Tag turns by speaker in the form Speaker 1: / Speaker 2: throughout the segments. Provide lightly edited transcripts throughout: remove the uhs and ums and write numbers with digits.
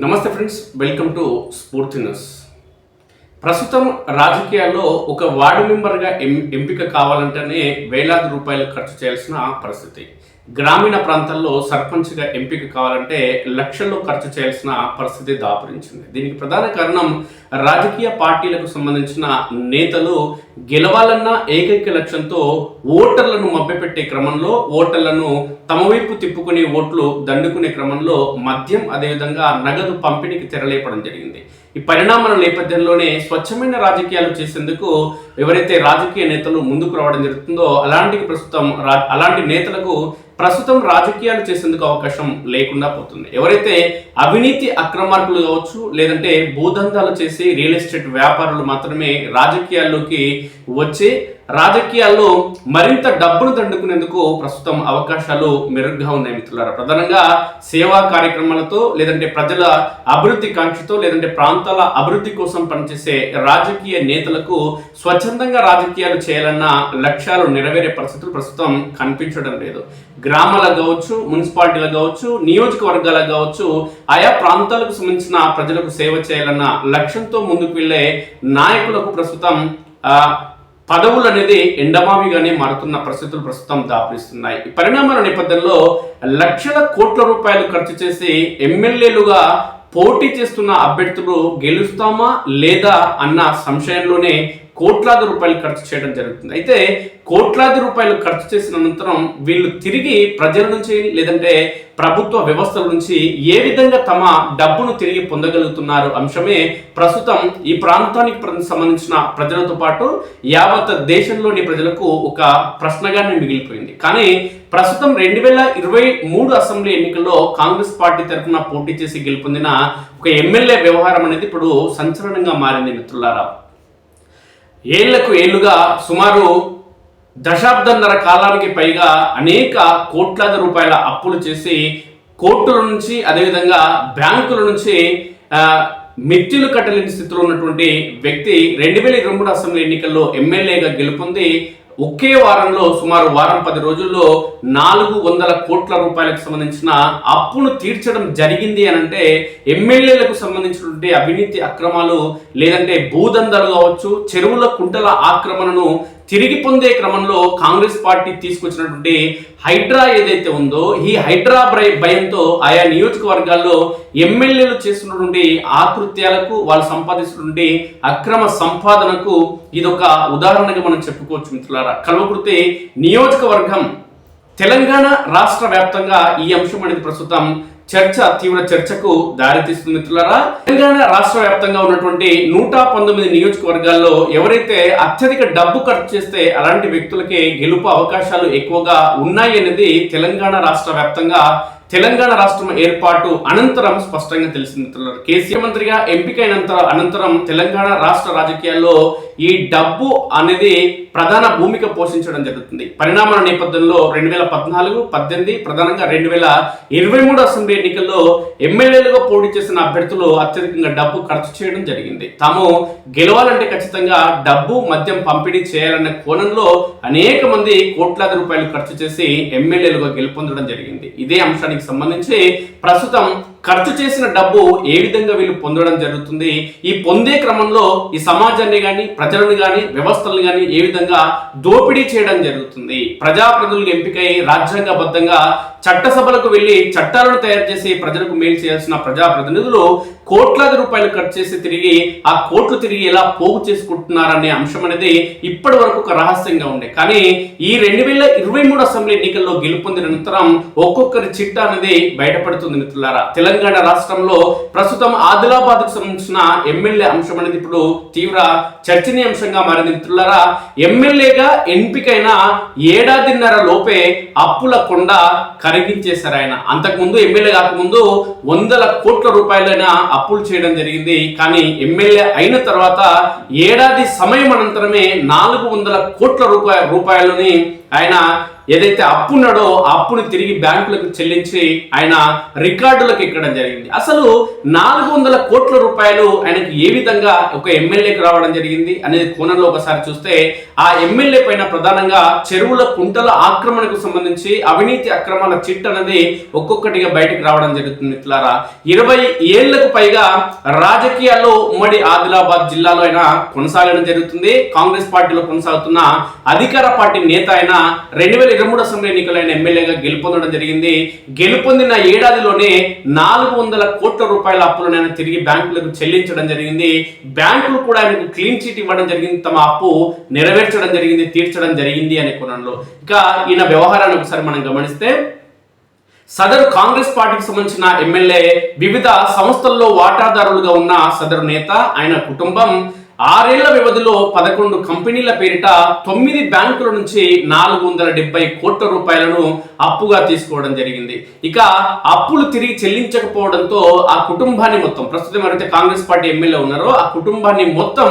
Speaker 1: నమస్తే friends, welcome to స్ఫూర్తి news. ప్రస్తుతం రాజకీయాల్లో ఒక వార్డు మెంబర్గా ఎంపిక కావాలంటేనే వేలాది రూపాయలు ఖర్చు చేయాల్సిన పరిస్థితి. గ్రామీణ ప్రాంతాల్లో సర్పంచ్గా ఎంపిక కావాలంటే లక్షల్లో ఖర్చు చేయాల్సిన పరిస్థితి దాపురించింది. దీనికి ప్రధాన కారణం రాజకీయ పార్టీలకు సంబంధించిన నేతలు గెలవాలన్న ఏకైక లక్ష్యంతో ఓటర్లను మభ్యపెట్టే క్రమంలో, ఓటర్లను తమ వైపు తిప్పుకుని ఓట్లు దండుకునే క్రమంలో మద్యం అదేవిధంగా నగదు పంపిణీకి తెరలేపడం జరిగింది. ఈ పరిణామాల నేపథ్యంలోనే స్వచ్ఛమైన రాజకీయాలు చేసేందుకు ఎవరైతే రాజకీయ నేతలు ముందుకు రావడం జరుగుతుందో అలాంటి నేతలకు ప్రస్తుతం రాజకీయాలు చేసేందుకు అవకాశం లేకుండా పోతుంది. ఎవరైతే అవినీతి అక్రమార్కులు కావచ్చు, లేదంటే భూదందాలు చేసి రియల్ ఎస్టేట్ వ్యాపారులు మాత్రమే రాజకీయాల్లోకి వచ్చి రాజకీయాల్లో మరింత డబ్బును దండుకునేందుకు ప్రస్తుతం అవకాశాలు మెరుగ్గా ఉన్నాయి మిత్రులారా. ప్రధానంగా సేవా కార్యక్రమాలతో, లేదంటే ప్రజల అభివృద్ధి కాంక్షతో, లేదంటే ప్రాంతాల అభివృద్ధి కోసం పనిచేసే రాజకీయ నేతలకు స్వచ్ఛందంగా రాజకీయాలు చేయాలన్న లక్ష్యాలు నెరవేరే పరిస్థితులు ప్రస్తుతం కనిపించడం లేదు. గ్రామాలకు కావచ్చు, మున్సిపాలిటీలకు కావచ్చు, నియోజకవర్గాలకు కావచ్చు, ఆయా ప్రాంతాలకు సంబంధించిన ప్రజలకు సేవ చేయాలన్న లక్ష్యంతో ముందుకు వెళ్లే నాయకులకు ప్రస్తుతం పదవులు అనేది ఎండమావిగానే మారుతున్న పరిస్థితులు ప్రస్తుతం దాపురిస్తున్నాయి. ఈ పరిణామాల నేపథ్యంలో లక్షల కోట్ల రూపాయలు ఖర్చు చేసి ఎమ్మెల్యేలుగా పోటీ చేస్తున్న అభ్యర్థులు గెలుస్తామా లేదా అన్న సంశయంలోనే కోట్లాది రూపాయలు ఖర్చు చేయడం జరుగుతుంది. అయితే కోట్లాది రూపాయలు ఖర్చు చేసిన అనంతరం వీళ్ళు తిరిగి ప్రజల నుంచి, లేదంటే ప్రభుత్వ వ్యవస్థల నుంచి ఏ విధంగా తమ డబ్బును తిరిగి పొందగలుగుతున్నారు అంశమే ప్రస్తుతం ఈ ప్రాంతానికి సంబంధించిన ప్రజలతో పాటు యావత్ దేశంలోని ప్రజలకు ఒక ప్రశ్నగానే మిగిలిపోయింది. కానీ ప్రస్తుతం 2023 అసెంబ్లీ ఎన్నికల్లో కాంగ్రెస్ పార్టీ తరఫున పోటీ చేసి గెలుపొందిన ఒక ఎమ్మెల్యే వ్యవహారం అనేది ఇప్పుడు సంచలనంగా మారింది మిత్రులారా. ఏళ్లుగా సుమారు దశాబ్దన్నర కాలానికి పైగా అనేక కోట్లాది రూపాయల అప్పులు చేసి కోర్టుల నుంచి, అదేవిధంగా బ్యాంకుల నుంచి మిత్తులు కట్టలేని స్థితిలో ఉన్నటువంటి వ్యక్తి 2023 అసెంబ్లీ ఎన్నికల్లో ఎమ్మెల్యేగా గెలుపొంది ఒకే వారంలో, సుమారు వారం 10 రోజుల్లో 400 కోట్ల రూపాయలకు సంబంధించిన అప్పును తీర్చడం జరిగింది అని అంటే ఎమ్మెల్యేలకు సంబంధించినటువంటి అవినీతి అక్రమాలు, లేదంటే భూదందాలు కావచ్చు, చెరువుల కుంటల ఆక్రమణను తిరిగి పొందే క్రమంలో కాంగ్రెస్ పార్టీ తీసుకొచ్చినటువంటి హైడ్రా ఏదైతే ఉందో, ఈ హైడ్రా భయంతో ఆయా నియోజకవర్గాల్లో ఎమ్మెల్యేలు చేస్తున్నటువంటి ఆకృత్యాలకు, వాళ్ళు సంపాదిస్తున్నటువంటి అక్రమ సంపాదనకు ఇదొక ఉదాహరణగా మనం చెప్పుకోవచ్చు మిత్రులారా. కల్వకుర్తి నియోజకవర్గం తెలంగాణ రాష్ట్ర వ్యాప్తంగా ఈ అంశం అనేది ప్రస్తుతం తీవ్ర చర్చకు దారితీస్తుంది మిత్రులారా. తెలంగాణ రాష్ట్ర వ్యాప్తంగా ఉన్నటువంటి 119 నియోజకవర్గాల్లో ఎవరైతే అత్యధిక డబ్బు ఖర్చు చేస్తే అలాంటి వ్యక్తులకే గెలుపు అవకాశాలు ఎక్కువగా ఉన్నాయి అనేది తెలంగాణ రాష్ట్ర వ్యాప్తంగా తెలంగాణ రాష్ట్రం ఏర్పాటు అనంతరం స్పష్టంగా తెలిసింది మిత్రులారా. కేసీఆర్ మంత్రిగా ఎంపికైన అనంతరం తెలంగాణ రాష్ట్ర రాజకీయాల్లో ఈ డబ్బు అనేది ప్రధాన భూమిక పోషించడం జరుగుతుంది. పరిణామాల నేపథ్యంలో 2014, 18, ప్రధానంగా 2023 అసెంబ్లీ ఎన్నికల్లో ఎమ్మెల్యేలుగా పోటీ చేసిన అభ్యర్థులు అత్యధికంగా డబ్బు ఖర్చు చేయడం జరిగింది. తాము గెలవాలంటే ఖచ్చితంగా డబ్బు, మద్యం పంపిణీ చేయాలనే కోణంలో అనేక మంది కోట్లాది రూపాయలు ఖర్చు చేసి ఎమ్మెల్యేలుగా గెలుపొందడం జరిగింది. ఇదే అంశానికి సంబంధించి ప్రస్తుతం ఖర్చు చేసిన డబ్బు ఏ విధంగా వీళ్ళు పొందడం జరుగుతుంది, ఈ పొందే క్రమంలో ఈ సమాజాన్ని కానీ, ప్రజలను కానీ, వ్యవస్థలను కానీ ఏ విధంగా దోపిడీ చేయడం జరుగుతుంది. ప్రజాప్రతినిధులు ఎంపికై రాజ్యాంగబద్ధంగా చట్టసభలకు వెళ్లి చట్టాలను తయారు చేసి ప్రజలకు మేలు చేయాల్సిన ప్రజాప్రతినిధులు కోట్లాది రూపాయలు ఖర్చు చేసి తిరిగి ఆ కోట్లు తిరిగి ఎలా పోగు చేసుకుంటున్నారనే అంశం అనేది ఇప్పటి వరకు ఒక రహస్యంగా ఉండే. కానీ ఈ 2023 అసెంబ్లీ ఎన్నికల్లో గెలుపొందిన అనంతరం ఒక్కొక్కరి చిట్టా అనేది బయటపడుతుంది మిత్రులారా. తెలంగాణ రాష్ట్రంలో ప్రస్తుతం ఆదిలాబాద్ కు సంబంధించిన ఎమ్మెల్యే అంశం అనేది ఇప్పుడు తీవ్ర చర్చనీయాంశంగా మారింది మిత్రులారా. ఎమ్మెల్యేగా ఎంపికైన ఏడాదిన్నర లోపే అప్పుల కొండ కరిగించేశారు ఆయన. అంతకుముందు ఎమ్మెల్యే కాకముందు 100 కోట్ల రూపాయలైన అప్పులు చేయడం జరిగింది. కానీ ఎమ్మెల్యే అయిన తర్వాత ఏడాది సమయం అనంతరమే 400 కోట్ల రూపాయలని ఆయన ఏదైతే అప్పు ఉన్నాడో ఆ అప్పును తిరిగి బ్యాంకులకు చెల్లించి ఆయన రికార్డులకు ఎక్కడం జరిగింది. అసలు 400 కోట్ల రూపాయలు ఆయనకి ఏ విధంగా ఒక ఎమ్మెల్యేకి రావడం జరిగింది అనేది కోణంలో ఒకసారి చూస్తే, ఆ ఎమ్మెల్యే పైన ప్రధానంగా చెరువుల కుంటల ఆక్రమణకు సంబంధించి అవినీతి అక్రమాల చిట్ అనేది ఒక్కొక్కటిగా బయటకు రావడం జరుగుతుంది. మిత్రులారా, 20 ఏళ్లకు పైగా రాజకీయాల్లో ఉమ్మడి ఆదిలాబాద్ జిల్లాలో అయినా కొనసాగడం జరుగుతుంది. కాంగ్రెస్ పార్టీలో కొనసాగుతున్న అధికార పార్టీ నేత అయిన 2023 అసెంబ్లీ ఎన్నికలైన ఎమ్మెల్యేగా గెలుపొందడం జరిగింది. గెలుపొందిన ఏడాదిలోనే 400 కోట్ల రూపాయల అప్పులను ఆయన తిరిగి బ్యాంకులకు చెల్లించడం జరిగింది. బ్యాంకులు కూడా ఆయనకు క్లీన్ చిట్ ఇవ్వడం జరిగింది, తమ అప్పు నెరవేర్చడం జరిగింది, తీర్చడం జరిగింది అనే కోణంలో. ఇక ఈయన వ్యవహారాన్ని ఒకసారి మనం గమనిస్తే, సదరు కాంగ్రెస్ పార్టీకి సంబంధించిన ఎమ్మెల్యే వివిధ సంస్థల్లో వాటాదారులుగా ఉన్న సదరు నేత, ఆయన కుటుంబం 6 ఏళ్ల వ్యవధిలో 11 కంపెనీల పేరిట 9 బ్యాంకుల నుంచి 470 కోట్ల రూపాయలను అప్పుగా తీసుకోవడం జరిగింది. ఇక అప్పులు తిరిగి చెల్లించకపోవడంతో ఆ కుటుంబాన్ని మొత్తం, ప్రస్తుతం ఎవరైతే కాంగ్రెస్ పార్టీ ఎమ్మెల్యే ఉన్నారో ఆ కుటుంబాన్ని మొత్తం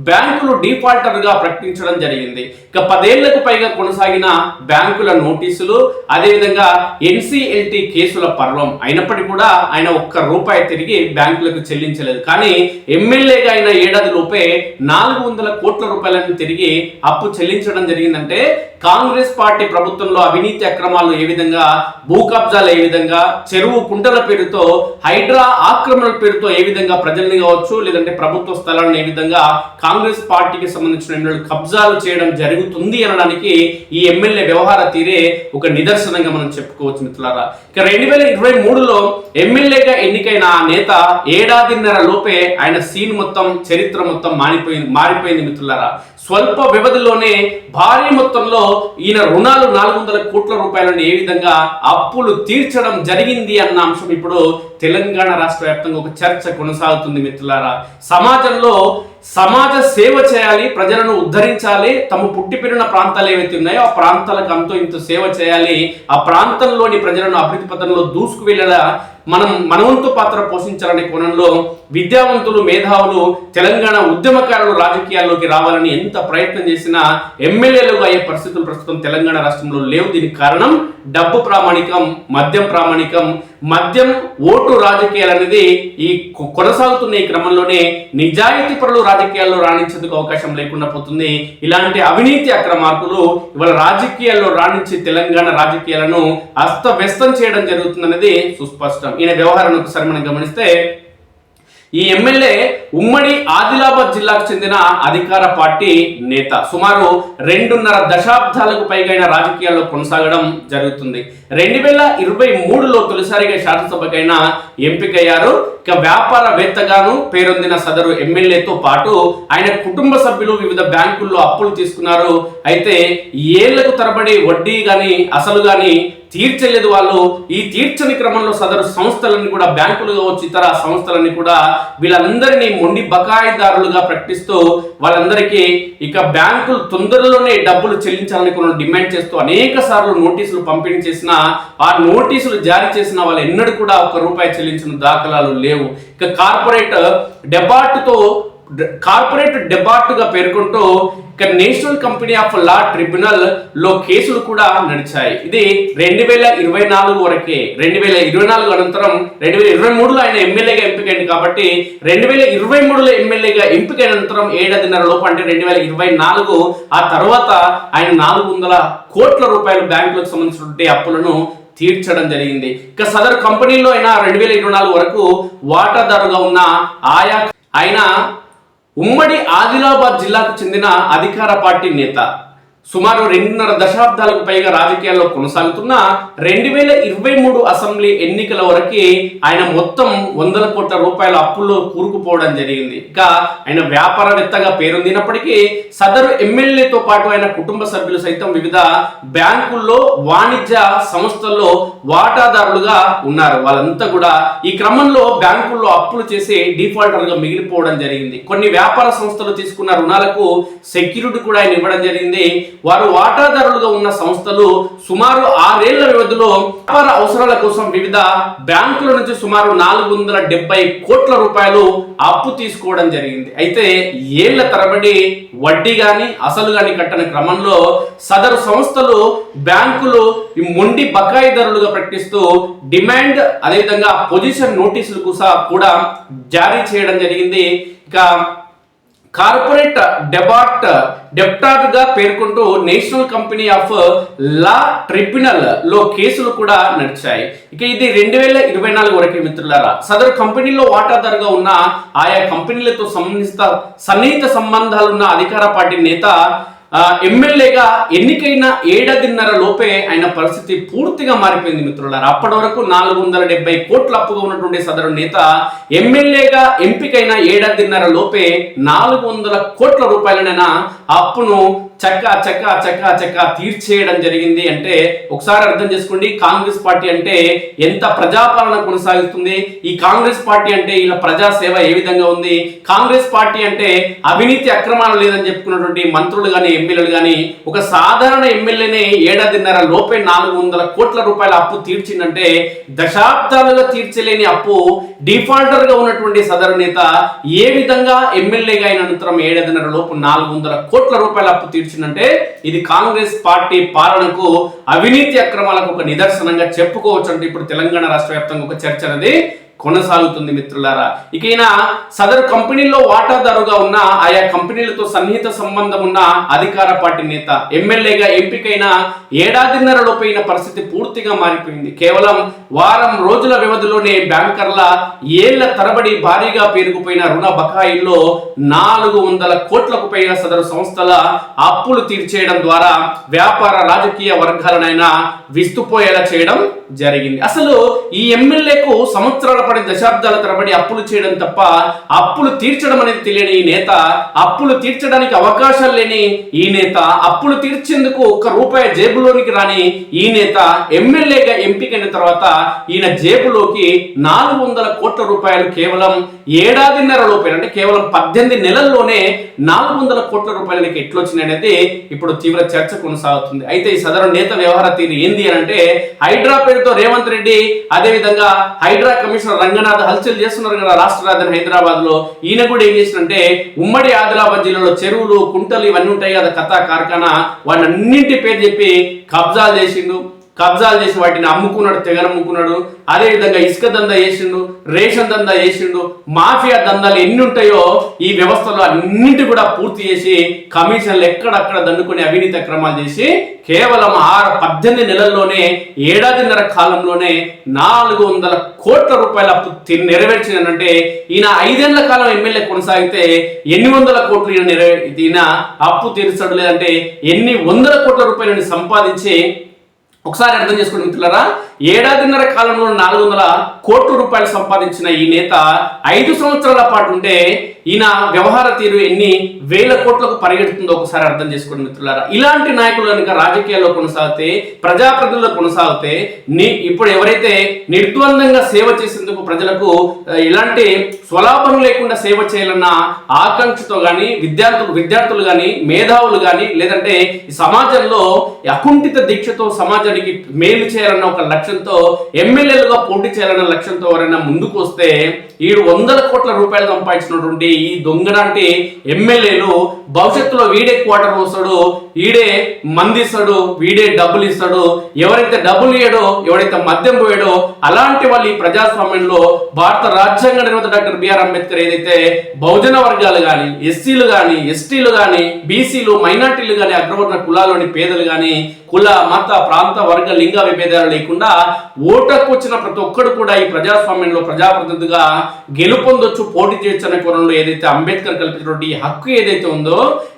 Speaker 1: బ్యాంకులు డిఫాల్టర్ గా ప్రకటించడం జరిగింది. ఇక 10 ఏళ్లకు పైగా కొనసాగిన బ్యాంకుల నోటీసులు, అదేవిధంగా ఎన్సిఎల్టీ కేసుల పర్వం అయినప్పటికీ కూడా ఆయన ఒక్క రూపాయి తిరిగి బ్యాంకులకు చెల్లించలేదు. కానీ ఎమ్మెల్యేగా అయిన ఏడాది లోపే 400 కోట్ల రూపాయలను తిరిగి అప్పు చెల్లించడం జరిగిందంటే, కాంగ్రెస్ పార్టీ ప్రభుత్వంలో అవినీతి అక్రమాలు ఏ విధంగా, భూ కబ్జాలు ఏ విధంగా, చెరువు కుంటల పేరుతో, హైడ్రా ఆక్రమణల పేరుతో ఏ విధంగా ప్రజల్ని కావచ్చు లేదంటే ప్రభుత్వ స్థలాలను ఏ విధంగా కాంగ్రెస్ పార్టీకి సంబంధించిన కబ్జాలు చేయడం జరుగుతుంది అనడానికి ఈ ఎమ్మెల్యే వ్యవహార తీరే ఒక నిదర్శనంగా మనం చెప్పుకోవచ్చు. మిత్రులారా, ఇక 2023లో ఎమ్మెల్యేగా ఎన్నికైన ఆ నేత ఏడాదిన్నర లోపే ఆయన సీన్ మొత్తం, చరిత్ర మొత్తం మారిపోయింది. మిత్రులారా, స్వల్ప వ్యవధిలోనే భారీ మొత్తంలో ఈయన రుణాలు 400 కోట్ల రూపాయలను ఏ విధంగా అప్పులు తీర్చడం జరిగింది అన్న అంశం ఇప్పుడు తెలంగాణ రాష్ట్ర వ్యాప్తంగా ఒక చర్చ కొనసాగుతుంది. మిత్రులారా, సమాజంలో సమాజ సేవ చేయాలి, ప్రజలను ఉద్ధరించాలి, తమ పుట్టి పెరిగిన ప్రాంతాలు ఏవైతే ఉన్నాయో ఆ ప్రాంతాలకు అంతో ఇంత సేవ చేయాలి, ఆ ప్రాంతంలోని ప్రజలను అభివృద్ధి పథంలో దూసుకు వెళ్ళేలా మనవంతు పాత్ర పోషించాలనే కోణంలో విద్యావంతులు, మేధావులు, తెలంగాణ ఉద్యమకారులు రాజకీయాల్లోకి రావాలని ఎంత ప్రయత్నం చేసినా ఎమ్మెల్యేలుగా అయ్యే పరిస్థితులు ప్రస్తుతం తెలంగాణ రాష్ట్రంలో లేవు. దీనికి కారణం డబ్బు ప్రామాణికం, మద్యం ప్రామాణికం. మద్యం, ఓటు రాజకీయాలు అనేది ఈ కొనసాగుతున్న ఈ క్రమంలోనే నిజాయితీ పరులు రాజకీయాల్లో రాణించేందుకు అవకాశం లేకుండా పోతుంది. ఇలాంటి అవినీతి అక్రమార్కులు ఇవాళ రాజకీయాల్లో రాణించి తెలంగాణ రాజకీయాలను అస్తవ్యస్తం చేయడం జరుగుతుందనేది సుస్పష్టం. ఈయన వ్యవహారాన్ని ఒకసారి మనం గమనిస్తే, ఈ ఎమ్మెల్యే ఉమ్మడి ఆదిలాబాద్ జిల్లాకు చెందిన అధికార పార్టీ నేత. సుమారు 2.5 దశాబ్దాలకు పైగా రాజకీయాల్లో కొనసాగడం జరుగుతుంది. 2023లో తొలిసారిగా శాసనసభకైనా ఎంపికయ్యారు. ఇక వ్యాపారవేత్తగాను పేరొందిన సదరు ఎమ్మెల్యేతో పాటు ఆయన కుటుంబ సభ్యులు వివిధ బ్యాంకుల్లో అప్పులు తీసుకున్నారు. అయితే ఏళ్లకు తరబడి వడ్డీ గాని అసలు గాని తీర్చలేదు వాళ్ళు. ఈ తీర్చని క్రమంలో సదరు సంస్థలన్నీ కూడా, బ్యాంకులు కావచ్చు ఇతర సంస్థలన్నీ కూడా వీళ్ళందరినీ మొండి బకాయిదారులుగా ప్రకటిస్తూ వాళ్ళందరికీ ఇక బ్యాంకులు తొందరలోనే డబ్బులు చెల్లించాలని కొన్ని డిమాండ్ చేస్తూ అనేక సార్లు నోటీసులు పంపిణీ చేసిన, ఆ నోటీసులు జారీ చేసిన వాళ్ళు ఎన్నడూ కూడా ఒక్క రూపాయి చెల్లించిన దాఖలాలు లేవు. ఇక కార్పొరేట్ డెబార్టుగా పేర్కొంటూ ఇక national company of law tribunal లో కేసులు కూడా నడిచాయి. ఇది 2024 వరకే. 2024 అనంతరం 2023లో ఆయన ఎమ్మెల్యేగా ఎంపికైంది కాబట్టి 2023లో ఎమ్మెల్యేగా ఎంపికైన అనంతరం ఏడాదిన్నర లోపు అంటే 2024 ఆ తర్వాత ఆయన 400 కోట్ల రూపాయలు బ్యాంకులకు సంబంధించినటువంటి అప్పులను తీర్చడం జరిగింది. ఇక సదరు కంపెనీలో అయినా 2024 వరకు వాటాదారుగా ఉన్న ఆయన ఉమ్మడి ఆదిలాబాద్ జిల్లాకు చెందిన అధికార పార్టీ నేత. సుమారు 2.5 దశాబ్దాలకు పైగా రాజకీయాల్లో కొనసాగుతున్న 2023 అసెంబ్లీ ఎన్నికల వరకు ఆయన మొత్తం 100 కోట్ల రూపాయల అప్పుల్లో కూరుకుపోవడం జరిగింది. ఇక ఆయన వ్యాపారవేత్తగా పేరొందినప్పటికీ సదరు ఎమ్మెల్యేతో పాటు ఆయన కుటుంబ సభ్యులు సైతం వివిధ బ్యాంకుల్లో, వాణిజ్య సంస్థల్లో వాటాదారులుగా ఉన్నారు. వాళ్ళంతా కూడా ఈ క్రమంలో బ్యాంకుల్లో అప్పులు చేసి డిఫాల్టర్గా మిగిలిపోవడం జరిగింది. కొన్ని వ్యాపార సంస్థలు తీసుకున్న రుణాలకు సెక్యూరిటీ కూడా ఆయన ఇవ్వడం జరిగింది. వారు వాటాదారులుగా ఉన్న సంస్థలు సుమారు 6 ఏళ్ల వ్యవధిలో వ్యాపార అవసరాల కోసం వివిధ బ్యాంకుల నుంచి సుమారు 470 కోట్ల రూపాయలు అప్పు తీసుకోవడం జరిగింది. అయితే ఏళ్ల తరబడి వడ్డీ గాని అసలు గాని కట్టని క్రమంలో సదరు సంస్థలు బ్యాంకులు మొండి బకాయిదారులుగా ప్రకటిస్తూ డిమాండ్ అదేవిధంగా పొజిషన్ నోటీసులు కూడా జారీ చేయడం జరిగింది. ఇక కార్పొరేట్ డెబ్టార్ గా పేర్కొంటూ national company of law tribunal లో కేసులు కూడా నడిచాయి. ఇక ఇది 2024 వరకు మిత్రులారా. సదరు కంపెనీలో వాటాదారుగా ఉన్న ఆయా కంపెనీలతో సన్నిహిత సంబంధాలున్న అధికార పార్టీ నేత ఎమ్మెల్యేగా ఎన్నికైన 7.5 లోపే ఆయన పరిస్థితి పూర్తిగా మారిపోయింది మిత్రులారా. అప్పటి వరకు 470 కోట్ల అప్పుగా ఉన్నటువంటి సదరు నేత ఎమ్మెల్యేగా ఎంపికైన 7.5 లోపే 400 కోట్ల రూపాయలనైనా అప్పును చక్కా తీర్చేయడం జరిగింది. అంటే ఒకసారి అర్థం చేసుకోండి, కాంగ్రెస్ పార్టీ అంటే ఎంత ప్రజాపాలన కొనసాగిస్తుంది, ఈ కాంగ్రెస్ పార్టీ అంటే ఇలా ప్రజాసేవ ఏ విధంగా ఉంది, కాంగ్రెస్ పార్టీ అంటే అవినీతి అక్రమాలు లేదని చెప్పుకున్నటువంటి మంత్రులు కానీ ఎమ్మెల్యేలు కానీ ఒక సాధారణ ఎమ్మెల్యేనే 7.5 లోపే 400 కోట్ల రూపాయల అప్పు తీర్చిందంటే దశాబ్దాలుగా తీర్చలేని అప్పు డిఫాల్టర్ గా ఉన్నటువంటి సదరు నేత ఏ విధంగా ఎమ్మెల్యేగా అయిన అనంతరం 7.5 లోపు 400 కోట్ల రూపాయల అప్పు తీర్చిందంటే ఇది కాంగ్రెస్ పార్టీ పాలనకు అవినీతి అక్రమాలకు ఒక నిదర్శనంగా చెప్పుకోవచ్చు. అంటే ఇప్పుడు తెలంగాణ రాష్ట్ర వ్యాప్తంగా ఒక చర్చ అనేది కొనసాగుతుంది మిత్రులారా. ఇక ఈయన సదరు కంపెనీల్లో వాటాదారుగా ఉన్న ఆయా కంపెనీలతో సన్నిహిత సంబంధం ఉన్న అధికార పార్టీ నేత ఎమ్మెల్యేగా ఎంపికైన 7.5 లోపైన పరిస్థితి పూర్తిగా మారిపోయింది. కేవలం వారం రోజుల వ్యవధిలోనే బ్యాంకర్ల ఏళ్ల తరబడి భారీగా పేరుకుపోయిన రుణ బకాయిల్లో 400 కోట్లకు పైగా సదరు సంస్థల అప్పులు తీర్చేయడం ద్వారా వ్యాపార రాజకీయ వర్గాలనైనా విస్తుపోయేలా చేయడం జరిగింది. అసలు ఈ ఎమ్మెల్యేకు సంవత్సరాల పడి దశాబ్దాల తరబడి అప్పులు చేయడం తప్ప అప్పులు తీర్చడం అనేది తెలియని ఈ నేత, అప్పులు తీర్చడానికి అవకాశాలు లేని ఈ నేత, అప్పులు తీర్చేందుకు ₹1 జేబులోనికి రాని ఈ నేత ఎమ్మెల్యేగా ఎంపికైన తర్వాత ఈయన జేబులోకి 400 కోట్ల రూపాయలు కేవలం 7.5 లోపే అంటే కేవలం 18 నెలల్లోనే 400 కోట్ల రూపాయలకి ఎట్లొచ్చినది ఇప్పుడు తీవ్ర చర్చ కొనసాగుతుంది. అయితే ఈ సదరు నేత వ్యవహార తీరు ఏంది అని అంటే హైడ్రా పేరుతో రేవంత్ రెడ్డి అదే విధంగా హైడ్రా కమిషనర్ రంగనాథ్ హల్చల్ చేస్తున్నారు కదా రాష్ట్ర రాజధాని హైదరాబాద్ లో. ఈయన కూడా ఏం చేసినంటే ఉమ్మడి ఆదిలాబాద్ జిల్లాలో చెరువులు కుంటలు ఇవన్నీ ఉంటాయి కదా కథా కార్ఖానా, వాటి అన్నింటి పేరు చెప్పి కబ్జాలు చేసి వాటిని అమ్ముకున్నాడు, తెగనమ్ముకున్నాడు. అదే విధంగా ఇసుక దందా చేసిండు, రేషన్ దందా చేసిండు, మాఫియా దందాలు ఎన్ని ఉంటాయో ఈ వ్యవస్థలో అన్నింటి కూడా పూర్తి చేసి కమిషన్లు ఎక్కడక్కడ దండుకొని అవినీతి అక్రమాలు చేసి కేవలం 18 నెలల్లోనే 7.5 కాలంలోనే 400 కోట్ల రూపాయల అప్పు నెరవేర్చిందంటే ఈయన 5 ఏళ్ల కాలం ఎమ్మెల్యే కొనసాగితే ఎన్ని వందల కోట్లు ఈయన అప్పు తీర్చడం లేదంటే ఎన్ని వందల కోట్ల రూపాయలని సంపాదించి ఒకసారి అర్థం చేసుకోండి మిత్రులారా. 7.5 కాలంలో 400 కోట్ల రూపాయలు సంపాదించిన ఈ నేత 5 సంవత్సరాల పాటు ఉంటే ఈయన వ్యవహార తీరు ఎన్ని వేల కోట్లకు పరిగెడుతుందో ఒకసారి అర్థం చేసుకోండి మిత్రులారా. ఇలాంటి నాయకులు కనుక రాజకీయాల్లో కొనసాగితే, ప్రజాప్రతినిధుల్లో కొనసాగితే ఇప్పుడు ఎవరైతే నిర్ద్వందంగా సేవ చేసేందుకు ప్రజలకు ఇలాంటి స్వలాభం లేకుండా సేవ చేయాలన్న ఆకాంక్షతో కానీ విద్యార్థులు కానీ మేధావులు కానీ లేదంటే ఈ సమాజంలో అకుంఠిత దీక్షతో సమాజానికి మేలు చేయాలన్న ఒక లక్ష్యంతో ఎమ్మెల్యేలుగా పోటీ చేయాలన్న లక్ష్యంతో ఎవరైనా ముందుకు వస్తే 700 కోట్ల రూపాయలు సంపాదించినటువంటి ఈ దొంగలాంటి ఎమ్మెల్యేలు భవిష్యత్తులో వీడే క్వార్టర్ వస్తాడు, వీడే మందిస్తాడు, వీడే డబ్బులు ఇస్తాడు. ఎవరైతే డబ్బులు ఇయ్యాడో, ఎవరైతే మద్యం పోయాడో అలాంటి వాళ్ళు ఈ ప్రజాస్వామ్యంలో భారత రాజ్యాంగ నిర్మాత డాక్టర్ బిఆర్ అంబేద్కర్ ఏదైతే బహుజన వర్గాలు కానీ, ఎస్సీలు కానీ, ఎస్టీలు కానీ, బీసీలు, మైనార్టీలు కానీ, అగ్రవర్ణ కులాల్లోని పేదలు కానీ కుల మత ప్రాంత వర్గ లింగ విభేదాలు లేకుండా ఓటకు వచ్చిన ప్రతి ఒక్కడు కూడా ఈ ప్రజాస్వామ్యంలో ప్రజాప్రతినిధిగా గెలుపొందొచ్చు, పోటీ చేయొచ్చు అనే కోణంలో ఏదైతే అంబేద్కర్ కల్పించినటువంటి ఈ హక్కు ఏదైతే ఉందో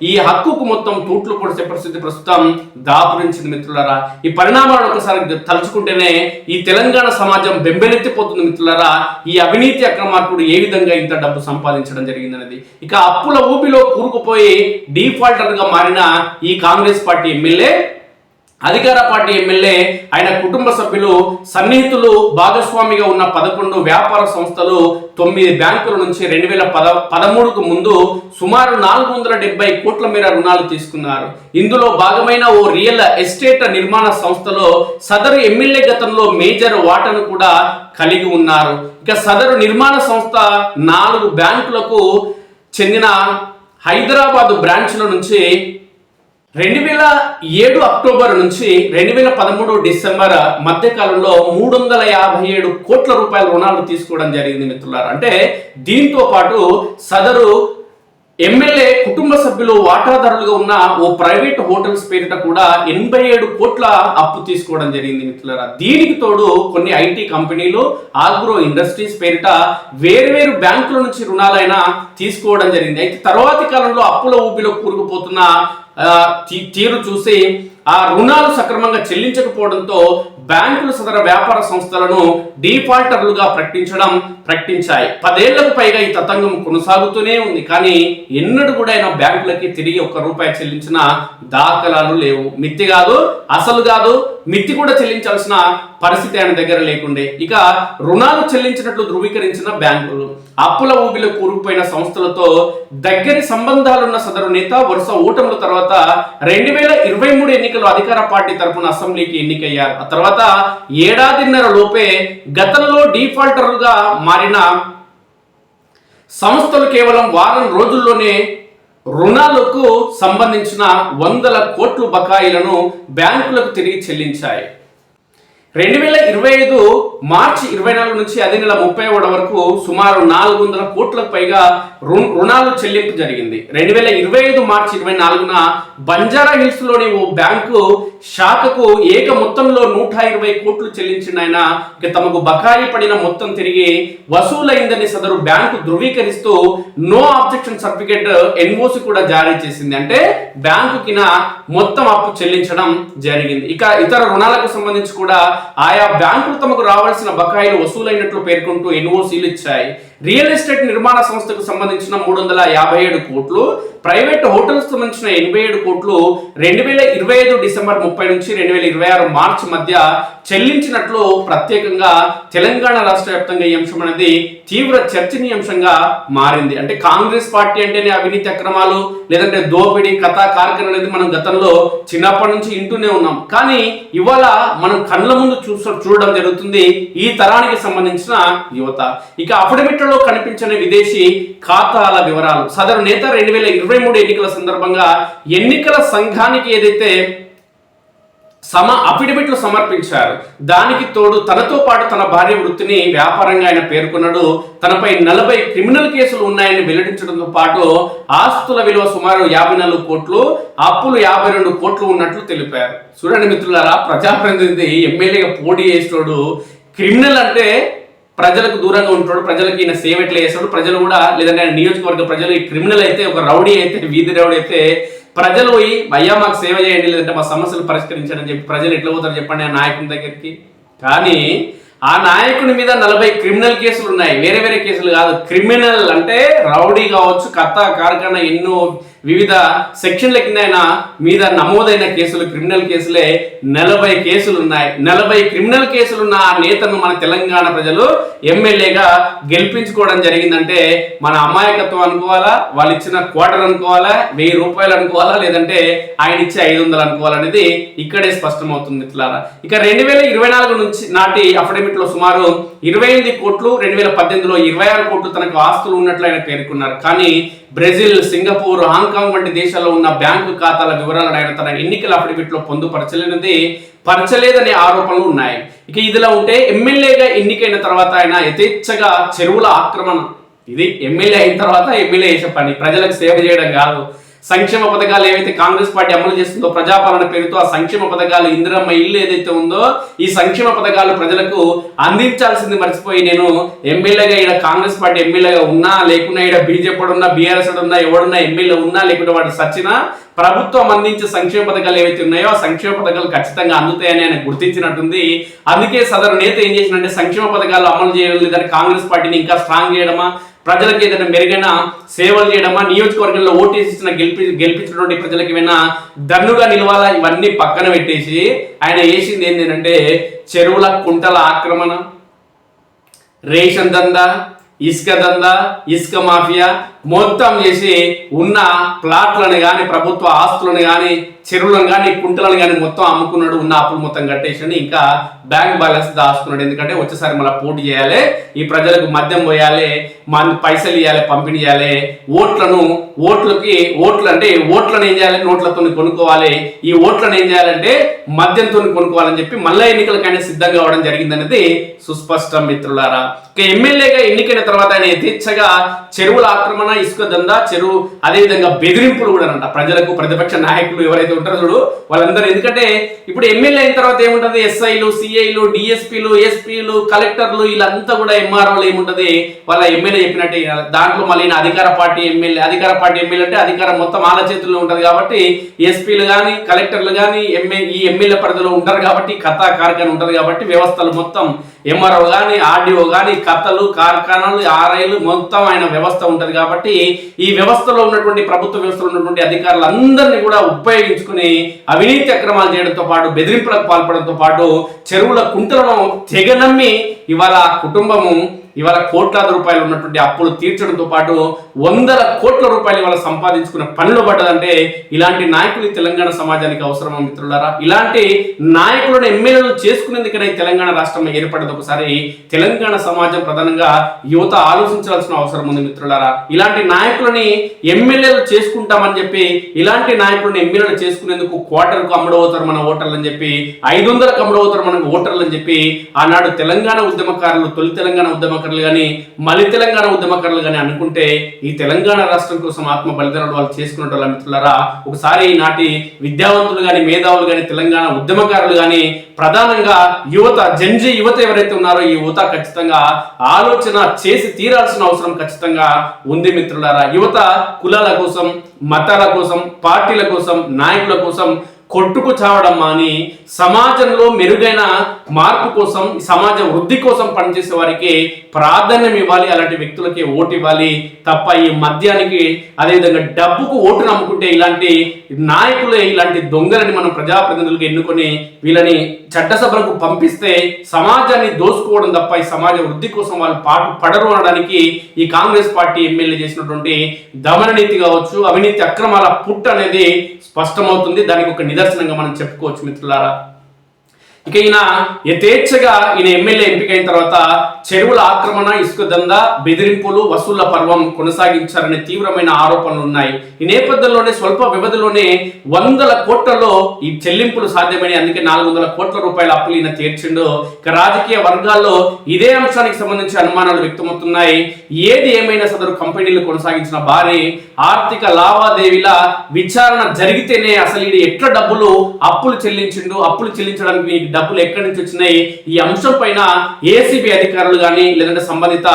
Speaker 1: ఈ హక్కుకు మొత్తం తూట్లు పొడిసే పరిస్థితి ప్రస్తుతం దాపురించింది మిత్రులారా. ఈ పరిణామాలను ఒకసారి తలుచుకుంటేనే ఈ తెలంగాణ సమాజం బెంబెలెత్తిపోతుంది మిత్రులారా. ఈ అవినీతి అక్రమార్కుడు ఏ విధంగా ఇంత డబ్బు సంపాదించడం జరిగిందనేది. ఇక అప్పుల ఊపిలో కూరుకుపోయి డిఫాల్టర్ గా మారిన ఈ కాంగ్రెస్ పార్టీ ఎమ్మెల్యే అధికార పార్టీ ఎమ్మెల్యే ఆయన కుటుంబ సభ్యులు సన్నిహితులు భాగస్వామిగా ఉన్న 11 వ్యాపార సంస్థలు 9 బ్యాంకుల నుంచి 2013కు ముందు సుమారు 470 కోట్ల మేర రుణాలు తీసుకున్నారు. ఇందులో భాగమైన ఓ రియల్ ఎస్టేట్ నిర్మాణ సంస్థలో సదరు ఎమ్మెల్యే గతంలో మేజర్ వాటాను కూడా కలిగి ఉన్నారు. ఇక సదరు నిర్మాణ సంస్థ 4 బ్యాంకులకు చెందిన హైదరాబాద్ బ్రాంచ్ల నుంచి 2007 అక్టోబర్ నుంచి 2013 డిసెంబర్ మధ్యకాలంలో 357 కోట్ల రూపాయల రుణాలు తీసుకోవడం జరిగింది మిత్రులారా. అంటే దీంతో పాటు సదరు ఎమ్మెల్యే కుటుంబ సభ్యులు వాటాదారులుగా ఉన్న ఓ ప్రైవేట్ హోటల్స్ పేరిట కూడా 87 కోట్ల అప్పు తీసుకోవడం జరిగింది మిత్రులారా. దీనికి తోడు కొన్ని ఐటీ కంపెనీలు, ఆగ్రో ఇండస్ట్రీస్ పేరిట వేర్వేరు బ్యాంకుల నుంచి రుణాలైనా తీసుకోవడం జరిగింది. అయితే తర్వాతి కాలంలో అప్పుల ఊబిలో కూరుకుపోతున్న తీరు చూసి ఆ రుణాలు సక్రమంగా చెల్లించకపోవడంతో బ్యాంకులు సదర వ్యాపార సంస్థలను డిఫాల్టర్లుగా ప్రకటించాయి. 10 ఏళ్లకు పైగా ఈ తతంగం కొనసాగుతూనే ఉంది. కానీ ఎన్నడూ కూడా ఆయన బ్యాంకులకి తిరిగి ₹1 చెల్లించిన దాఖలాలు లేవు. మిత్తి కాదు, అసలు కాదు, మిత్తి కూడా చెల్లించాల్సిన పరిస్థితి ఆయన దగ్గర లేకుండే. ఇక రుణాలు చెల్లించినట్లు ధృవీకరించిన బ్యాంకులు, అప్పుల ఊబిలో కూరుకుపోయిన సంస్థలతో దగ్గరి సంబంధాలున్న సదరు నేత వరుస ఓటముల తర్వాత 2023 ఎన్నికల్లో అధికార పార్టీ తరఫున అసెంబ్లీకి ఎన్నికయ్యారు. ఆ తర్వాత ఏడాదిన్నర లోపే గతంలో డిఫాల్టర్లుగా మారిన సంస్థలు కేవలం వారం రోజుల్లోనే రుణాలకు సంబంధించిన 100 కోట్ల బకాయిలను బ్యాంకులకు తిరిగి చెల్లించాయి. 2025 మార్చి 24 నుంచి అదే నెల 31 వరకు సుమారు 400 కోట్లకు పైగా రుణాలు చెల్లింపు జరిగింది. 2025 మార్చి 24న బంజారా హిల్స్ లోని ఓ బ్యాంకు శాఖకు ఏక మొత్తంలో 120 కోట్లు చెల్లించిన ఆయన ఇక తమకు బకాయి పడిన మొత్తం తిరిగి వసూలైందని సదరు బ్యాంకు ధృవీకరిస్తూ నో ఆబ్జెక్షన్ సర్టిఫికేట్ ఎన్ఓసి కూడా జారీ చేసింది. అంటే బ్యాంకుకి మొత్తం అప్పు చెల్లించడం జరిగింది. ఇక ఇతర రుణాలకు సంబంధించి కూడా ఆయా బ్యాంకులు తమకు రావాల్సిన బకాయిలు వసూలైనట్లు పేర్కొంటూ ఎన్ఓసీలు ఇచ్చాయి. రియల్ ఎస్టేట్ నిర్మాణ సంస్థకు సంబంధించిన 357 కోట్లు, ప్రైవేట్ హోటల్స్ సంబంధించిన 87 కోట్లు 2025 డిసెంబర్ 30 నుంచి 2026 మార్చి మధ్య చెల్లించినట్లు ప్రత్యేకంగా తెలంగాణ రాష్ట్ర వ్యాప్తంగా ఈ అంశం అనేది తీవ్ర చర్చనీయాంశంగా మారింది. అంటే కాంగ్రెస్ పార్టీ అంటేనే అవినీతి అక్రమాలు, లేదంటే దోపిడీ కథా కార్యక్రమం అనేది మనం గతంలో చిన్నప్పటి నుంచి వింటూనే ఉన్నాం. కానీ ఇవాళ మనం కళ్ళ ముందు చూడడం జరుగుతుంది ఈ తరానికి సంబంధించిన యువత. ఇక అఫిడవిట్లో కనిపించని విదేశీ ఖాతాల వివరాలు. సదరు నేత 2023 ఎన్నికల సందర్భంగా ఎన్నికల సంఘానికి ఏదైతే అఫిడవిట్లు సమర్పించారు, దానికి తోడు తనతో పాటు తన భార్య వృత్తిని వ్యాపారంగా ఆయన పేర్కొన్నాడు. తనపై 40 క్రిమినల్ కేసులు ఉన్నాయని వెల్లడించడంతో పాటు ఆస్తుల విలువ సుమారు 54 కోట్లు, అప్పులు 52 కోట్లు ఉన్నట్లు తెలిపారు. చూడండి మిత్రులారా, ప్రజాప్రతినిధి ఎమ్మెల్యేగా పోటీ చేసేటోడు క్రిమినల్ అంటే ప్రజలకు దూరంగా ఉంటాడు, ప్రజలకు ఈయన సేవ ఎట్లా చేస్తాడు, ప్రజలు కూడా లేదంటే ఆయన నియోజకవర్గ ప్రజలు ఈ క్రిమినల్ అయితే, ఒక రౌడీ అయితే, వీధి రౌడీ అయితే ప్రజలు పోయి అయ్యా మాకు సేవ చేయండి, లేదంటే మా సమస్యలు పరిష్కరించండి అని చెప్పి ప్రజలు ఎట్లా పోతారు చెప్పండి ఆ నాయకుని దగ్గరికి. కానీ ఆ నాయకుని మీద 40 క్రిమినల్ కేసులు ఉన్నాయి, వేరే వేరే కేసులు కాదు. క్రిమినల్ అంటే రౌడీ కావచ్చు, కథా కార్ఖానా, ఎన్నో వివిధ సెక్షన్ల కింద ఆయన మీద నమోదైన కేసులు, క్రిమినల్ కేసులే 40 కేసులు ఉన్నాయి. 40 క్రిమినల్ కేసులున్న ఆ నేతను మన తెలంగాణ ప్రజలు ఎమ్మెల్యేగా గెలిపించుకోవడం జరిగిందంటే మన అమాయకత్వం అనుకోవాలా, వాళ్ళు ఇచ్చిన క్వార్టర్ అనుకోవాలా, ₹1000 అనుకోవాలా, లేదంటే ఆయన ఇచ్చే 500 అనుకోవాలనేది ఇక్కడే స్పష్టమవుతుంది ఇట్లారా. ఇక 2024 నుంచి నాటి అఫిడవిట్లో సుమారు 28 కోట్లు, 2018లో 26 కోట్లు తనకు ఆస్తులు ఉన్నట్లు ఆయన పేర్కొన్నారు. కానీ బ్రెజిల్, సింగపూర్, హాంకాంగ్ వంటి దేశాల్లో ఉన్న బ్యాంకు ఖాతాల వివరాలను ఆయన తన ఎన్నికల అఫిడవిట్లో పరచలేదనే ఆరోపణలు ఉన్నాయి. ఇక ఇదిలా ఉంటే ఎమ్మెల్యేగా ఎన్నికైన తర్వాత ఆయన యథేచ్ఛగా చెరువుల ఆక్రమణ, ఇది ఎమ్మెల్యే అయిన తర్వాత ఎమ్మెల్యే చేసే పని, ప్రజలకు సేవ చేయడం కాదు. సంక్షేమ పథకాలు ఏవైతే కాంగ్రెస్ పార్టీ అమలు చేస్తుందో ప్రజాపాలన పేరుతో ఆ సంక్షేమ పథకాలు, ఇందిరమ్మ ఇల్లు ఏదైతే ఉందో ఈ సంక్షేమ పథకాలు ప్రజలకు అందించాల్సింది మర్చిపోయి నేను ఎమ్మెల్యేగా ఇక్కడ కాంగ్రెస్ పార్టీ ఎమ్మెల్యేగా ఉన్నా లేకున్నా, ఇక్కడ బీజేపీ ఉన్నా, బీఆర్ఎస్ ఉన్నా, ఎవడున్నా ఎమ్మెల్యే ఉన్నా లేకుంటే వాడు సచ్చినా ప్రభుత్వం అందించే సంక్షేమ పథకాలు ఏవైతే ఉన్నాయో ఆ సంక్షేమ పథకాలు ఖచ్చితంగా అందుతాయని ఆయన గుర్తించినట్టుంది. అందుకే సదరు నేత ఏం చేసినంటే సంక్షేమ పథకాలు అమలు చేయడం లేదని కాంగ్రెస్ పార్టీని ఇంకా స్ట్రాంగ్ చేయడమా, ప్రజలకు ఏదైనా మెరుగైన సేవలు చేయడమా, నియోజకవర్గంలో ఓటేసి గెలిపించినటువంటి ప్రజలకు ఏమైనా దన్నుగా నిలవాలా, ఇవన్నీ పక్కన పెట్టేసి ఆయన చేసింది ఏంటంటే చెరువుల కుంటల ఆక్రమణ, రేషన్ దందా, ఇసుక దందా, ఇసుక మాఫియా మొత్తం చేసి ఉన్న ప్లాట్లను కానీ ప్రభుత్వ ఆస్తులను కానీ చెరువులను కానీ కుంటలను కానీ మొత్తం అమ్ముకున్నాడు. ఉన్న అప్పులు మొత్తం కట్టేసి ఇంకా బ్యాంక్ బ్యాలెన్స్ దాచుకున్నాడు. ఎందుకంటే వచ్చేసారి మళ్ళీ పోటీ చేయాలి, ఈ ప్రజలకు మద్యం పోయాలి, పైసలు ఇవ్వాలి, పంపిణీ చేయాలి, ఓట్లు అంటే ఓట్లను ఏం చేయాలి, నోట్లతో కొనుక్కోవాలి, ఈ ఓట్లను ఏం చేయాలంటే మద్యంతో కొనుక్కోవాలని చెప్పి మళ్ళీ ఎన్నికలకైనా సిద్ధంగా అవడం జరిగిందనేది సుస్పష్టం మిత్రులారా. ఇక ఎమ్మెల్యేగా ఎన్నికైన తర్వాత ఆయన యథేచ్ఛగా చెరువుల ఆక్రమణ, ఇసుక దందా, చెరువు అదేవిధంగా బెదిరింపులు కూడా అంట ప్రజలకు. ప్రతిపక్ష నాయకులు ఎవరైతే ఉంటారో చూడు వాళ్ళందరూ, ఎందుకంటే ఇప్పుడు ఎమ్మెల్యే అయిన తర్వాత ఏముంటది, ఎస్ఐలు, సిఐలు, డిఎస్పీలు, ఎస్పీలు, కలెక్టర్లు వీళ్ళంతా కూడా ఎంఆర్ఓలు ఏముంటది వాళ్ళ ఎమ్మెల్యే చెప్పినట్టే. దాంట్లో మళ్ళీ అధికార పార్టీ ఎమ్మెల్యే అంటే అధికారం మొత్తం వాళ్ళ చేతుల్లో ఉంటది కాబట్టి ఎస్పీలు కానీ కలెక్టర్లు కానీ ఈ ఎమ్మెల్యే పరిధిలో ఉంటారు కాబట్టి కథా కార్ఖాన ఉంటది కాబట్టి వ్యవస్థలు మొత్తం ఎంఆర్ఓ కానీ ఆర్డీఓ కానీ కథలు కార్ఖానాలు ఆర్ఐలు మొత్తం ఆయన వ్యవస్థ ఉంటది కాబట్టి ఈ వ్యవస్థలో ఉన్నటువంటి ప్రభుత్వ వ్యవస్థలో ఉన్నటువంటి అధికారులందరినీ కూడా ఉపయోగించుకుని అవినీతి అక్రమాలు చేయడంతో పాటు బెదిరింపులకు పాల్పడంతో పాటు చెరువుల కుంటలను తెగనమ్మి ఇవాళ కుటుంబము ఇవాళ కోట్లాది రూపాయలు ఉన్నటువంటి అప్పులు తీర్చడంతో పాటు వందల కోట్ల రూపాయలు ఇవాళ సంపాదించుకున్న పనిలో పడ్డదంటే ఇలాంటి నాయకులు తెలంగాణ సమాజానికి అవసరమా మిత్రులారా? ఇలాంటి నాయకులను ఎమ్మెల్యేలు చేసుకునేందుకనే తెలంగాణ రాష్ట్రం ఏర్పడ్డది. ఒకసారి తెలంగాణ సమాజం ప్రధానంగా యువత ఆలోచించాల్సిన అవసరం ఉంది మిత్రులారా. ఇలాంటి నాయకులని ఎమ్మెల్యేలు చేసుకుంటామని చెప్పి ఇలాంటి నాయకులను ఎమ్మెల్యేలు చేసుకునేందుకు క్వార్టర్కు అమ్ముడవుతారు మన ఓటర్లు అని చెప్పి, 500కు అమ్ముడవుతారు మనకు ఓటర్లు అని చెప్పి ఆనాడు తెలంగాణ ఉద్యమకారులు, తొలి తెలంగాణ ఉద్యమకారులు కానీ మళ్ళీ తెలంగాణ ఉద్యమకారులు కానీ అనుకుంటే ఈ తెలంగాణ రాష్ట్రం కోసం ఆత్మ బలిదానాలు వాళ్ళు చేసుకున్న వాళ్ళ మిత్రులారా. ఒకసారి నాటి విద్యావంతులు కానీ మేధావులు కానీ తెలంగాణ ఉద్యమకారులు కానీ ప్రధానంగా యువత, జంజీ యువత ఎవరైతే ఉన్నారో ఈ యువత ఖచ్చితంగా ఆలోచన చేసి తీరాల్సిన అవసరం ఖచ్చితంగా ఉంది మిత్రులారా. యువత కులాల కోసం, మతాల కోసం, పార్టీల కోసం, నాయకుల కోసం కొట్టుకు చావడం మాని సమాజంలో మెరుగైన మార్పు కోసం, సమాజ వృద్ధి కోసం పనిచేసే వారికి ప్రాధాన్యం ఇవ్వాలి, అలాంటి వ్యక్తులకి ఓటు ఇవ్వాలి తప్ప ఈ మద్యానికి అదేవిధంగా డబ్బుకు ఓటు నమ్ముకుంటే ఇలాంటి నాయకులే, ఇలాంటి దొంగలని మనం ప్రజాప్రతినిధులకు ఎన్నుకొని వీళ్ళని చట్టసభలకు పంపిస్తే సమాజాన్ని దోసుకోవడం తప్ప ఈ సమాజ వృద్ధి కోసం వాళ్ళు పాటు పడరు అనడానికి ఈ కాంగ్రెస్ పార్టీ ఎమ్మెల్యే చేసినటువంటి దమన నీతి కావచ్చు, అవినీతి అక్రమాల పుట్ట అనేది స్పష్టమవుతుంది. దానికి ఒక నిదర్శనంగా మనం చెప్పుకోవచ్చు మిత్రులారా. ఇక ఈయన యథేచ్ఛగా ఈయన ఎమ్మెల్యే ఎంపికైన తర్వాత చెరువుల ఆక్రమణ, ఇసుక దందా, బెదిరింపులు, వసూళ్ల పర్వం కొనసాగించారనే తీవ్రమైన ఆరోపణలు ఉన్నాయి. ఈ నేపథ్యంలోనే స్వల్ప వ్యవధిలోనే వందల కోట్లలో ఈ చెల్లింపులు సాధ్యమని, అందుకే 400 కోట్ల రూపాయల అప్పులు ఈయన తీర్చిండు. ఇక రాజకీయ వర్గాల్లో ఇదే అంశానికి సంబంధించి అనుమానాలు వ్యక్తమవుతున్నాయి. ఏది ఏమైనా సదరు కంపెనీలు కొనసాగించిన భారీ ఆర్థిక లావాదేవీల విచారణ జరిగితేనే అసలు ఇది ఎట్లా అప్పులు చెల్లించిండు, అప్పులు చెల్లించడానికి డబ్బులు ఎక్కడి నుంచి వచ్చినాయి, ఈ అంశం పైన ఏసీబీ అధికారులు కానీ లేదంటే సంబంధిత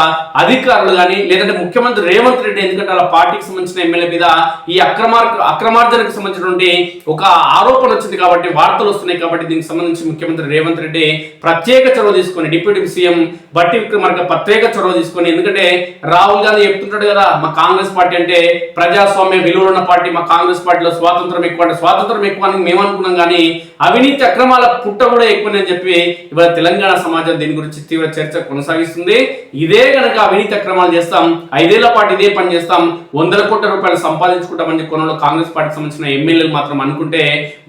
Speaker 1: అధికారులు కానీ లేదంటే ముఖ్యమంత్రి రేవంత్ రెడ్డి, ఎందుకంటే వాళ్ళ పార్టీకి సంబంధించిన ఎమ్మెల్యే మీద ఈ అక్రమార్జనకు సంబంధించినటువంటి ఒక ఆరోపణ వచ్చింది కాబట్టి, వార్తలు వస్తున్నాయి కాబట్టి దీనికి సంబంధించి ముఖ్యమంత్రి రేవంత్ రెడ్డి ప్రత్యేక చొరవ తీసుకొని, డిప్యూటీ సీఎం బట్టి విక్రమార్క ప్రత్యేక చొరవ తీసుకొని, ఎందుకంటే రాహుల్ గాంధీ చెప్తుంటాడు కదా మా కాంగ్రెస్ పార్టీ అంటే ప్రజాస్వామ్య విలువలు ఉన్న పార్టీ, మా కాంగ్రెస్ పార్టీలో స్వాతంత్రం ఎక్కువ, అంటే స్వాతంత్రం ఎక్కువ అని మేము అనుకున్నాం కానీ అవినీతి అక్రమాల పుట్ట కూడా ఎక్కువని చెప్పి ఇవాళ తెలంగాణ సమాజం దీని గురించి తీవ్ర చర్చ కొనసాగిస్తుంది. ఇదే కనుక అవినీతి అక్రమాలు చేస్తాం, 5 ఏళ్ల పాటు ఇదే పని చేస్తాం, 100 కోట్ల రూపాయలు సంపాదించుకుంటామని కొనలో కాంగ్రెస్ పార్టీకి సంబంధించిన ఎమ్మెల్యేలు మాత్రం అనుకుంటే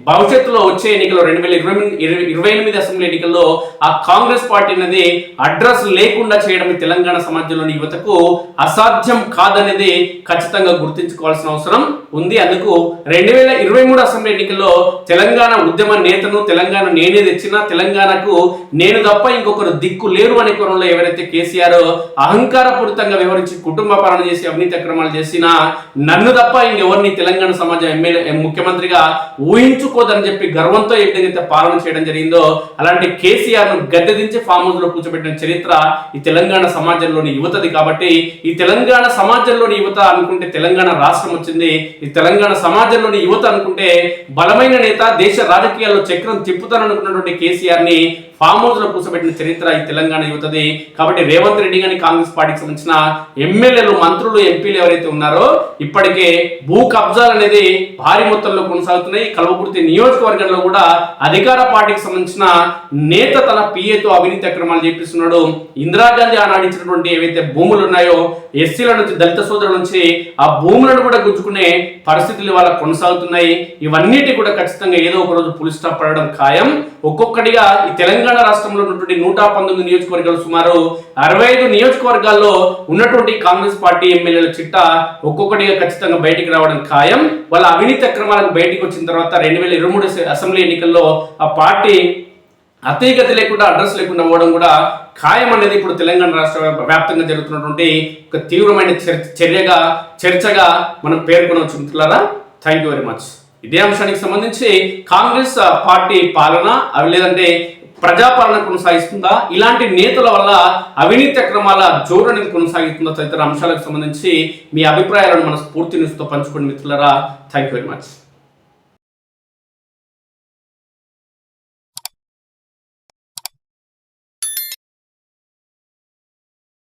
Speaker 1: భవిష్యత్తులో వచ్చే ఎన్నికల్లో 2028 అసెంబ్లీ ఎన్నికల్లో ఆ కాంగ్రెస్ పార్టీ అనేది అడ్రస్ లేకుండా చేయడం తెలంగాణ సమాజంలోని యువతకు అసాధ్యం కాదనేది ఖచ్చితంగా గుర్తించుకోవాల్సిన అవసరం ఉంది. అందుకు 2023 అసెంబ్లీ ఎన్నికల్లో తెలంగాణ ఉద్యమ నేతను, తెలంగాణ నేనే తెచ్చినా, తెలంగాణకు నేను తప్ప ఇంకొకరు దిక్కు లేరు అనే కోణంలో ఎవరైతే కేసీఆర్ అహంకారపూరితంగా వ్యవహరించి కుటుంబ పాలన చేసి అవినీతి అక్రమాలు చేసినా నన్ను తప్ప ఇంకెవరిని తెలంగాణ సమాజం ఎమ్మెల్యే ముఖ్యమంత్రిగా ఊహించుకోదని చెప్పి గర్వంతో ఏదైతే పాలన చేయడం జరిగిందో అలాంటి కేసీఆర్ ను గద్దెదించి ఫామ్ హౌస్ లో కూర్చోబెట్టిన చరిత్ర ఈ తెలంగాణ సమాజంలోని యువతది. కాబట్టి ఈ తెలంగాణ సమాజంలోని యువత అనుకుంటే తెలంగాణ రాష్ట్రం వచ్చింది, ఈ తెలంగాణ సమాజంలోని యువత అనుకుంటే బలమైన నేత, దేశ రాజకీయాల్లో చక్రం తిప్పుతాననుకున్నటువంటి కేసీఆర్ ని ఫామ్ హౌస్ లో కూర్చోబెట్టిన చరిత్ర ఈ తెలంగాణ యువతది. కాబట్టి రేవంత్ రెడ్డి గాని కాంగ్రెస్ పార్టీకి సంబంధించిన ఎమ్మెల్యేలు, మంత్రులు, ఎంపీలు ఎవరైతే ఉన్నారో ఇప్పటికే భూ కబ్జాలు అనేది భారీ మొత్తంలో కొనసాగుతున్నాయి. కల్వకుర్తి నియోజకవర్గంలో కూడా అధికార పార్టీకి సంబంధించిన నేత తన పిఏతో అవినీతి అక్రమాలు చేపిస్తున్నాడు. ఇందిరాగాంధీ ఆనాడించినటువంటి ఏవైతే భూములు ఉన్నాయో ఎస్సీల నుంచి, దళిత సోదరుల నుంచి ఆ భూములను కూడా గుంజుకునే పరిస్థితులు వాళ్ళ కొనసాగుతున్నాయి. ఇవన్నిటి కూడా ఖచ్చితంగా ఏదో ఒక రోజు పులి స్టాప్ పడడం ఖాయం. ఒక్కొక్కటిగా ఈ తెలంగాణ రాష్ట్రంలో ఉన్నటువంటి 119 నియోజకవర్గాలు, సుమారు 65 నియోజకవర్గాల్లో ఉన్నటువంటి కాంగ్రెస్ పార్టీ ఎమ్మెల్యేల చిట్టా ఒక్కొక్కటిగా ఖచ్చితంగా బయటికి రావడం ఖాయం. వాళ్ళ అవినీతి అక్రమాలకు బయటికి వచ్చిన తర్వాత 2023 అసెంబ్లీ ఎన్నికల్లో ఆ పార్టీ అతీగతి లేకుండా, అడ్రస్ లేకుండా పోవడం కూడా ఖాయం అనేది ఇప్పుడు తెలంగాణ రాష్ట్ర వ్యాప్తంగా జరుగుతున్నటువంటి ఒక తీవ్రమైన చర్చగా మనం పేర్కొనవచ్చు మిత్రులారా. Thank you very much. ఇదే అంశానికి సంబంధించి కాంగ్రెస్ పార్టీ పాలన లేదంటే ప్రజాపాలన కొనసాగిస్తుందా, ఇలాంటి నేతల వల్ల అవినీతి అక్రమాల జోరు అనేది కొనసాగిస్తుందా తదితర అంశాలకు సంబంధించి మీ అభిప్రాయాలను మన స్ఫూర్తి న్యూస్తో పంచుకోండి మిత్రులారా. Thank you very much.